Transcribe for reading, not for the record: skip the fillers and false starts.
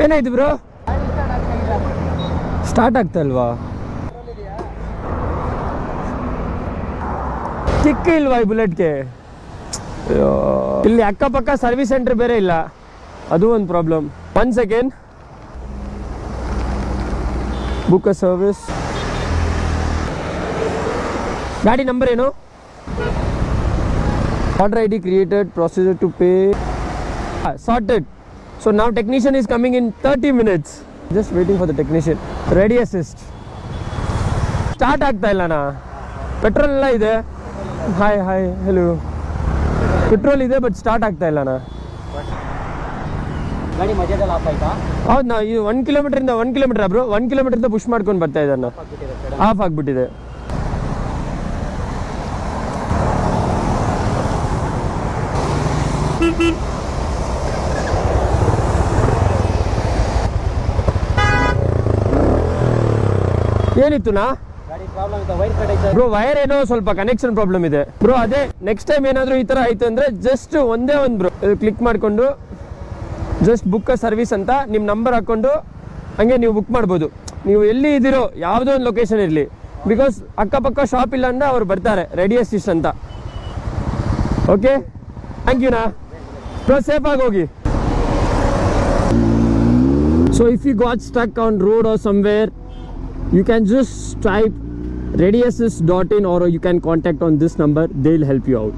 ಏನಾಯ್ತು bro? Start ಆಗ್ತಾ ಇಲ್ವಾ? ಕಿಕ್ ಇಲ್ವಾ ಈ ಬುಲೆಟ್ಗೆ? ಇಲ್ಲಿ ಅಕ್ಕಪಕ್ಕ ಸರ್ವಿಸ್ ಸೆಂಟರ್ ಬೇರೆ ಇಲ್ಲ, ಅದು ಒಂದು ಪ್ರಾಬ್ಲಮ್. 1 ಸೆಕೆಂಡ್, ಬುಕ್ ಅ ಸರ್ವಿಸ್. ಗಾಡಿ ನಂಬರ್ ಏನು? Order ID created, procedure to pay, sorted. So now technician is coming in 30 minutes. Just waiting for the technician. Ready assist. Start ಆಗ್ತಾ ಇಲ್ಲನಾ? ಪೆಟ್ರೋಲ್ ಎಲ್ಲ ಇದೆ. Hi hello. ಪೆಟ್ರೋಲ್ ಇದೆ but start ಆಗ್ತಾ ಇಲ್ಲನಾ? ಗಾಡಿ ಮಧ್ಯದಲ್ಲಿ of ಆಯ್ತಾ? ಹೌದು, ನಾ ಇದು 1 ಕಿಲೋಮೀಟರ್ ಬ್ರೋ, 1 ಕಿಲೋಮೀಟರ್ ಪುಷ್ ಮಾಡ್ಕೊಂಡು ಬರ್ತಾ ಇದ್ದಾನ, ಆಫ್ ಆಗ್ಬಿಟ್ಟಿದೆ. ಏನಿತ್ತು ನಾ ಬ್ರೋ? ವೈರ್ ಏನೋ ಸ್ವಲ್ಪ ಕನೆಕ್ಷನ್ ಪ್ರಾಬ್ಲಮ್ ಇದೆ ಬ್ರೋ. ಅದೇ ನೆಕ್ಸ್ಟ್ ಟೈಮ್ ಏನಾದರೂ ಈ ತರ ಆಯ್ತು ಅಂದ್ರೆ ಜಸ್ಟ್ ಒಂದೇ ಒಂದು ಬ್ರೋ ಕ್ಲಿಕ್ ಮಾಡ್ಕೊಂಡು ಜಸ್ಟ್ ಬುಕ್ ಸರ್ವಿಸ್ ಅಂತ ನಿಮ್ಮ ನಂಬರ್ ಹಾಕೊಂಡು ಹಂಗೆ ನೀವು ಬುಕ್ ಮಾಡ್ಬೋದು. ನೀವು ಎಲ್ಲಿ ಇದ್ದೀರೋ ಯಾವುದೋ ಒಂದು ಲೊಕೇಶನ್ ಇರಲಿ, ಬಿಕಾಸ್ ಅಕ್ಕಪಕ್ಕ ಶಾಪ್ ಇಲ್ಲ ಅಂದ್ರೆ ಅವ್ರು ಬರ್ತಾರೆ ರೆಡಿ ಅಸಿಸ್ಟ್ ಅಂತ. ಓಕೆ, ಥ್ಯಾಂಕ್ ಯು ನಾ ಬ್ರೋ, ಸೇಫ್ ಆಗಿ ಹೋಗಿ. So if you got stuck on road or somewhere, you can just type readyassist.in or you can contact on this number. They'll help you out.